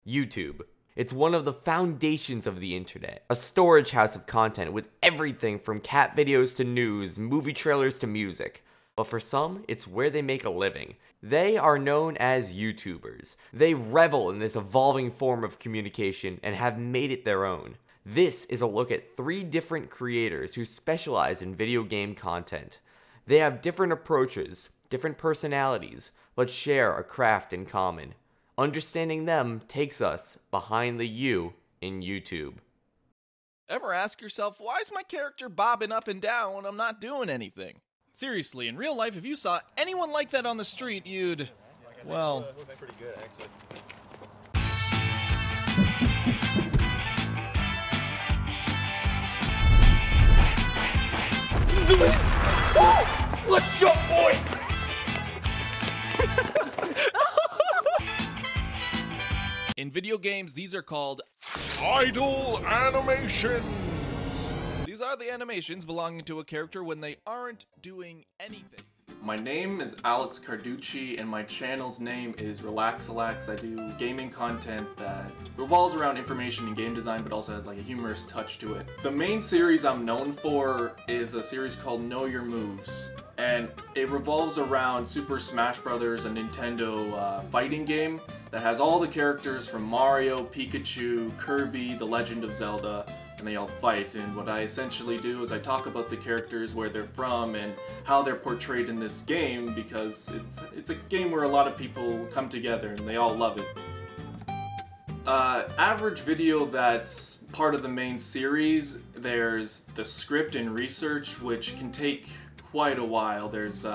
YouTube. It's one of the foundations of the internet, a storage house of content with everything from cat videos to news, movie trailers to music. But for some, it's where they make a living. They are known as YouTubers. They revel in this evolving form of communication and have made it their own. This is a look at 3 different creators who specialize in video game content. They have different approaches, different personalities, but share a craft in common. Understanding them takes us behind the U in YouTube. Ever ask yourself, why is my character bobbing up and down when I'm not doing anything? Seriously, in real life, if you saw anyone like that on the street, you'd... well... pretty good, actually. Oh! Let's jump, boy! In video games, these are called idle animations. These are the animations belonging to a character when they aren't doing anything. My name is Alex Carducci and my channel's name is Relaxalax. I do gaming content that revolves around information and game design but also has like a humorous touch to it. The main series I'm known for is a series called Know Your Moves, and it revolves around Super Smash Bros., a Nintendo fighting game that has all the characters from Mario, Pikachu, Kirby, The Legend of Zelda, and they all fight. And what I essentially do is I talk about the characters, where they're from, and how they're portrayed in this game, because it's a game where a lot of people come together and they all love it. Average video that's part of the main series, there's the script and research, which can take quite a while. There's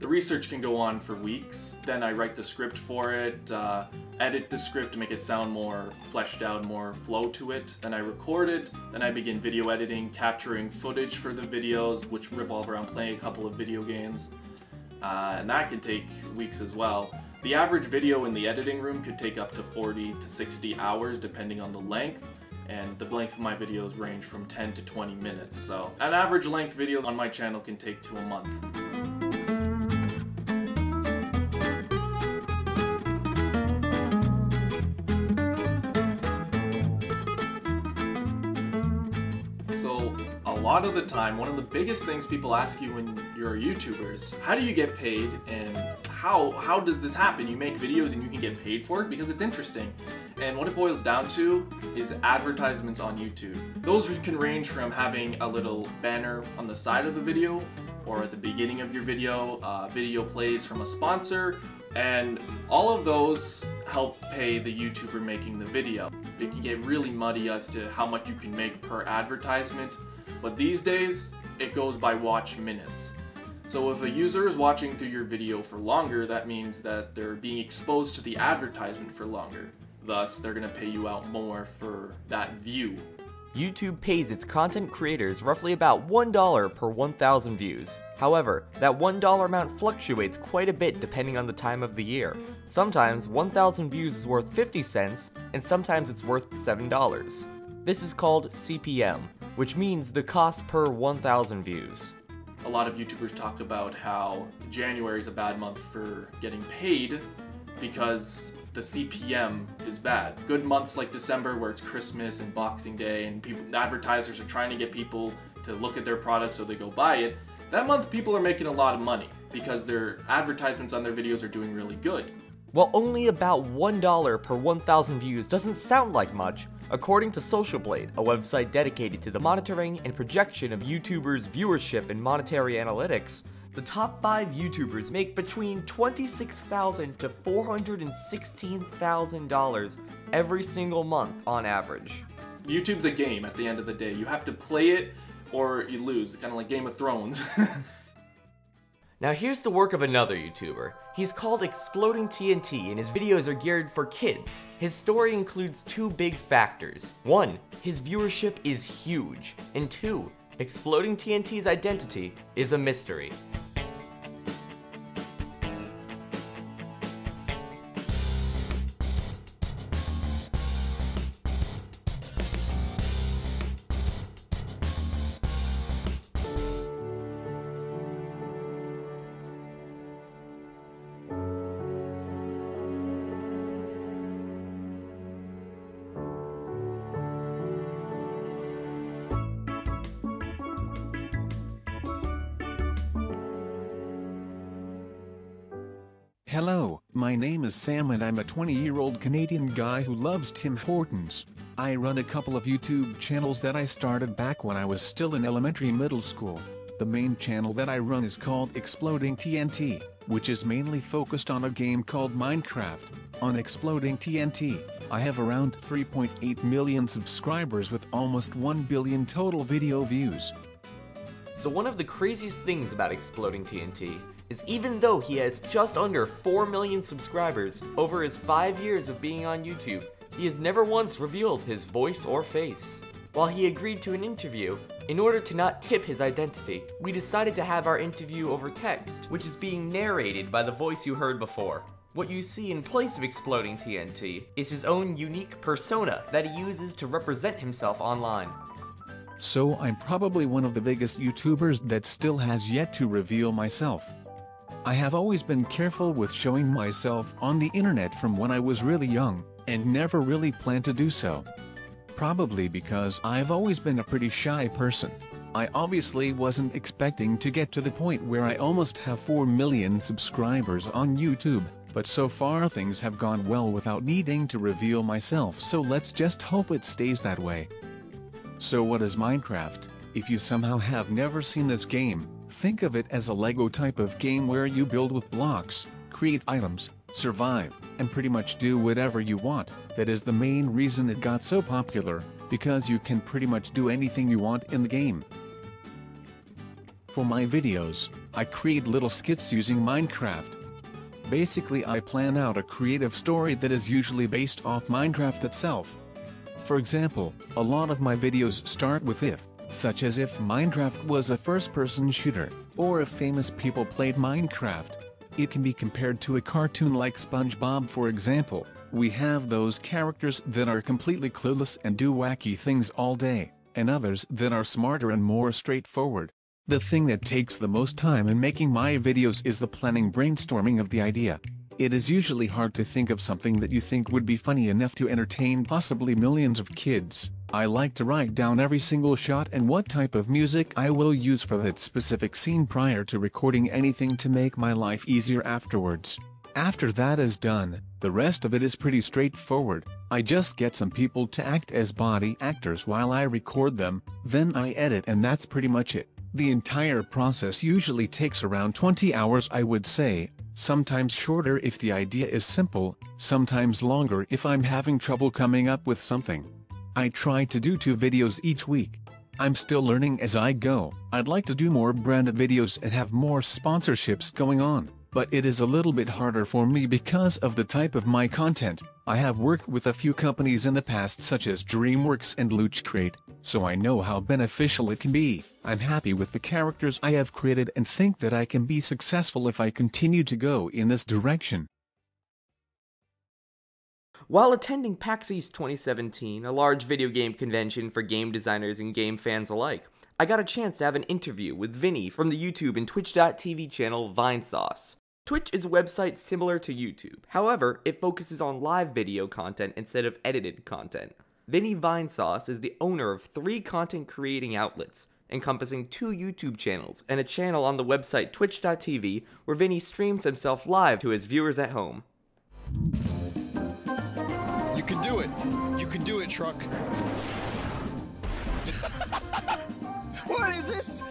the research can go on for weeks. Then I write the script for it, edit the script to make it sound more fleshed out, more flow to it. Then I record it. Then I begin video editing, capturing footage for the videos, which revolve around playing a couple of video games. And that can take weeks as well. The average video in the editing room could take up to 40 to 60 hours depending on the length. And the length of my videos range from 10 to 20 minutes. So an average length video on my channel can take to a month. So a lot of the time, one of the biggest things people ask you when you're a YouTuber is, how do you get paid, and how does this happen? You make videos and you can get paid for it? Because it's interesting. And what it boils down to is advertisements on YouTube. Those can range from having a little banner on the side of the video or at the beginning of your video, video plays from a sponsor, and all of those help pay the YouTuber making the video. It can get really muddy as to how much you can make per advertisement, but these days it goes by watch minutes. So if a user is watching through your video for longer, that means that they're being exposed to the advertisement for longer. Thus, they're gonna pay you out more for that view. YouTube pays its content creators roughly about $1 per 1,000 views. However, that $1 amount fluctuates quite a bit depending on the time of the year. Sometimes 1,000 views is worth 50 cents, and sometimes it's worth $7. This is called CPM, which means the cost per 1,000 views. A lot of YouTubers talk about how January is a bad month for getting paid because the CPM is bad. Good months like December, where it's Christmas and Boxing Day and advertisers are trying to get people to look at their product so they go buy it, that month people are making a lot of money because their advertisements on their videos are doing really good. While only about $1 per 1,000 views doesn't sound like much, according to Social Blade, a website dedicated to the monitoring and projection of YouTubers' viewership and monetary analytics, the top 5 YouTubers make between $26,000 to $416,000 every single month on average. YouTube's a game at the end of the day. You have to play it or you lose, kind of like Game of Thrones. Now here's the work of another YouTuber. He's called Exploding TNT and his videos are geared for kids. His story includes 2 big factors. 1, his viewership is huge, and 2, Exploding TNT's identity is a mystery. Hello, my name is Sam and I'm a 20-year-old Canadian guy who loves Tim Hortons. I run a couple of YouTube channels that I started back when I was still in elementary and middle school. The main channel that I run is called Exploding TNT, which is mainly focused on a game called Minecraft. On Exploding TNT, I have around 3.8 million subscribers with almost 1 billion total video views. So one of the craziest things about Exploding TNT is even though he has just under 4 million subscribers over his 5 years of being on YouTube, he has never once revealed his voice or face. While he agreed to an interview, in order to not tip his identity, we decided to have our interview over text, which is being narrated by the voice you heard before. What you see in place of Exploding TNT is his own unique persona that he uses to represent himself online. So I'm probably one of the biggest YouTubers that still has yet to reveal myself. I have always been careful with showing myself on the internet from when I was really young, and never really planned to do so. Probably because I've always been a pretty shy person. I obviously wasn't expecting to get to the point where I almost have 4 million subscribers on YouTube, but so far things have gone well without needing to reveal myself, so let's just hope it stays that way. So what is Minecraft? If you somehow have never seen this game, think of it as a Lego type of game where you build with blocks, create items, survive, and pretty much do whatever you want. That is the main reason it got so popular, because you can pretty much do anything you want in the game. For my videos, I create little skits using Minecraft. Basically, I plan out a creative story that is usually based off Minecraft itself. For example, a lot of my videos start with if, such as if Minecraft was a first-person shooter, or if famous people played Minecraft. It can be compared to a cartoon like SpongeBob, for example. We have those characters that are completely clueless and do wacky things all day, and others that are smarter and more straightforward. The thing that takes the most time in making my videos is the planning, brainstorming of the idea. It is usually hard to think of something that you think would be funny enough to entertain possibly millions of kids. I like to write down every single shot and what type of music I will use for that specific scene prior to recording anything to make my life easier afterwards. After that is done, the rest of it is pretty straightforward. I just get some people to act as body actors while I record them, then I edit, and that's pretty much it. The entire process usually takes around 20 hours, I would say, sometimes shorter if the idea is simple, sometimes longer if I'm having trouble coming up with something. I try to do 2 videos each week. I'm still learning as I go. I'd like to do more branded videos and have more sponsorships going on, but it is a little bit harder for me because of the type of my content. I have worked with a few companies in the past such as DreamWorks and LuchCrate, so I know how beneficial it can be. I'm happy with the characters I have created and think that I can be successful if I continue to go in this direction. While attending PAX East 2017, a large video game convention for game designers and game fans alike, I got a chance to have an interview with Vinny from the YouTube and Twitch.tv channel Vinesauce. Twitch is a website similar to YouTube, however, it focuses on live video content instead of edited content. Vinny Vinesauce is the owner of 3 content creating outlets, encompassing 2 YouTube channels and a channel on the website Twitch.tv where Vinny streams himself live to his viewers at home. You can do it. You can do it, Truck. What is this?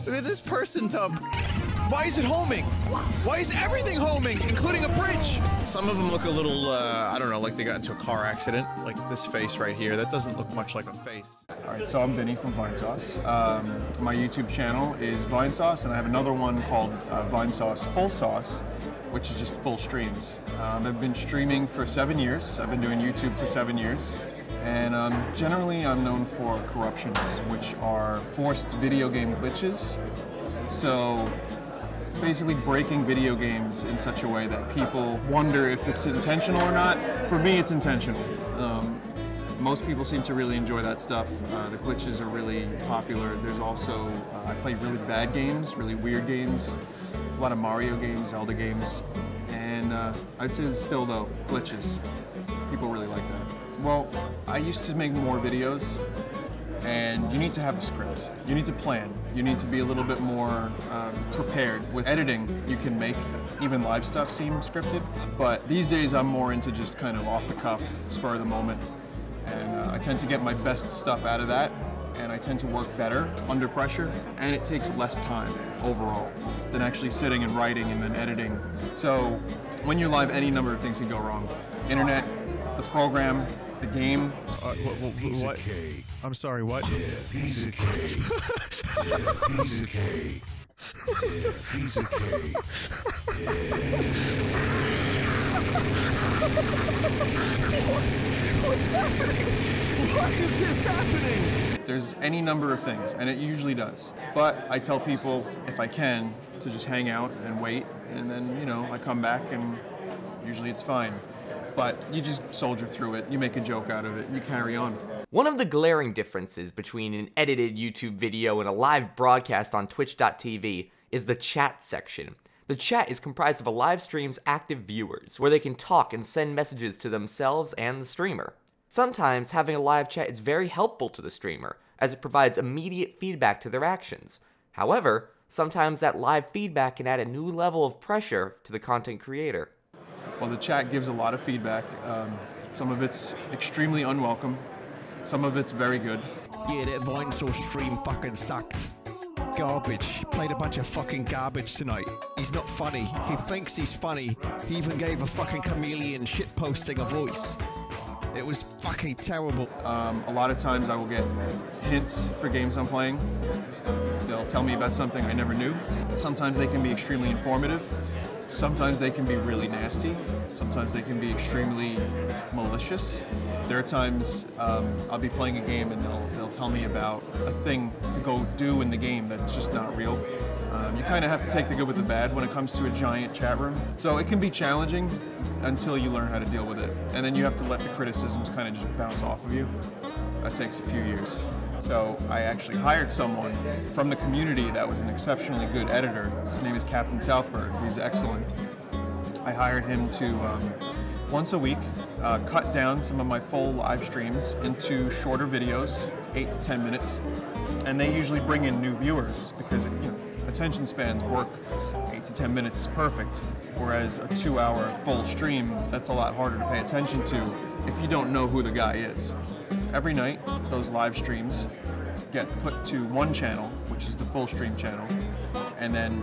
Look at this person tub. Why is it homing? Why is everything homing, including a bridge? Some of them look a little, I don't know, like they got into a car accident. Like this face right here, that doesn't look much like a face. All right, so I'm Vinny from Vinesauce. My YouTube channel is Vinesauce, and I have another one called Vinesauce Full Sauce, which is just full streams. I've been streaming for 7 years. I've been doing YouTube for 7 years. And generally I'm known for corruptions, which are forced video game glitches. So basically breaking video games in such a way that people wonder if it's intentional or not. For me, it's intentional. Most people seem to really enjoy that stuff. The glitches are really popular. There's also, I play really bad games, really weird games, a lot of Mario games, Zelda games, and I'd say still though, glitches. People really like that. Well, I used to make more videos, and you need to have a script. You need to plan. You need to be a little bit more prepared. With editing, you can make even live stuff seem scripted, but these days I'm more into just kind of off the cuff, spur of the moment, and I tend to get my best stuff out of that, and I tend to work better under pressure, and it takes less time overall than actually sitting and writing and then editing. So when you're live, any number of things can go wrong. Internet, the program, the game. What? I'm sorry, what? What's happening? Why is this happening? There's any number of things, and it usually does. But I tell people, if I can, to just hang out and wait, and then, you know, I come back and usually it's fine. But you just soldier through it, you make a joke out of it, and you carry on. One of the glaring differences between an edited YouTube video and a live broadcast on twitch.tv is the chat section. The chat is comprised of a live stream's active viewers, where they can talk and send messages to themselves and the streamer. Sometimes having a live chat is very helpful to the streamer, as it provides immediate feedback to their actions. However, sometimes that live feedback can add a new level of pressure to the content creator. Well, the chat gives a lot of feedback. Some of it's extremely unwelcome. Some of it's very good. Yeah, that Vinesauce stream fucking sucked. Garbage. He played a bunch of fucking garbage tonight. He's not funny. He thinks he's funny. He even gave a fucking chameleon shitposting a voice. It was fucking terrible. A lot of times I will get hints for games I'm playing. They'll tell me about something I never knew. Sometimes they can be extremely informative. Sometimes they can be really nasty. Sometimes they can be extremely malicious. There are times I'll be playing a game and they'll tell me about a thing to go do in the game that's just not real. You kind of have to take the good with the bad when it comes to a giant chat room. So it can be challenging until you learn how to deal with it. And then you have to let the criticisms kind of just bounce off of you. That takes a few years. So I actually hired someone from the community that was an exceptionally good editor. His name is Captain Southberg. He's excellent. I hired him to, once a week, cut down some of my full live streams into shorter videos, 8 to 10 minutes. And they usually bring in new viewers because, you know, attention spans work. 8 to 10 minutes is perfect. Whereas a 2-hour full stream, that's a lot harder to pay attention to if you don't know who the guy is. Every night, those live streams get put to one channel, which is the full stream channel, and then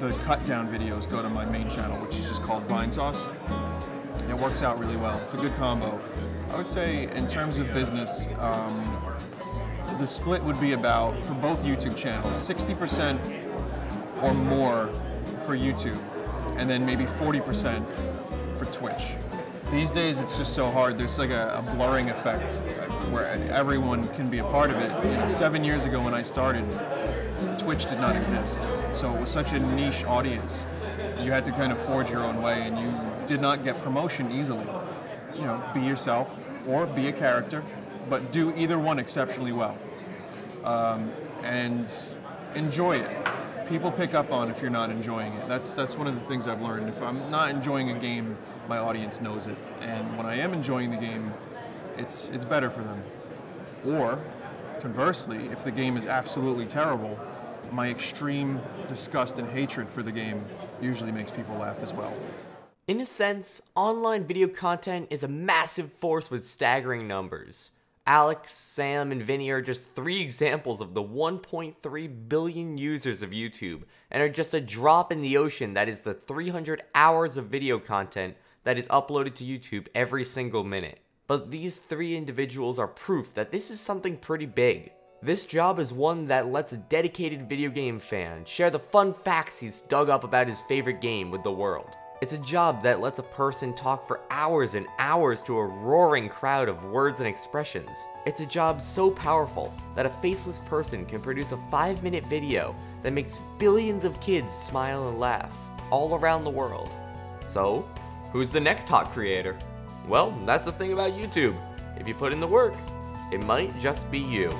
the cut down videos go to my main channel, which is just called Vinesauce. It works out really well. It's a good combo. I would say in terms of business, the split would be about, for both YouTube channels, 60% or more for YouTube, and then maybe 40% for Twitch. These days it's just so hard. There's like a blurring effect where everyone can be a part of it. You know, 7 years ago when I started, Twitch did not exist. So it was such a niche audience. You had to kind of forge your own way, and you did not get promotion easily. You know, be yourself or be a character, but do either one exceptionally well. And enjoy it. People pick up on if you're not enjoying it. That's one of the things I've learned. If I'm not enjoying a game, my audience knows it. And when I am enjoying the game, it's better for them. Or, conversely, if the game is absolutely terrible, my extreme disgust and hatred for the game usually makes people laugh as well. In a sense, online video content is a massive force with staggering numbers. Alex, Sam, and Vinny are just 3 examples of the 1.3 billion users of YouTube, and are just a drop in the ocean that is the 300 hours of video content that is uploaded to YouTube every single minute. But these 3 individuals are proof that this is something pretty big. This job is one that lets a dedicated video game fan share the fun facts he's dug up about his favorite game with the world. It's a job that lets a person talk for hours and hours to a roaring crowd of words and expressions. It's a job so powerful that a faceless person can produce a 5-minute video that makes billions of kids smile and laugh all around the world. So, who's the next hot creator? Well, that's the thing about YouTube. If you put in the work, it might just be you.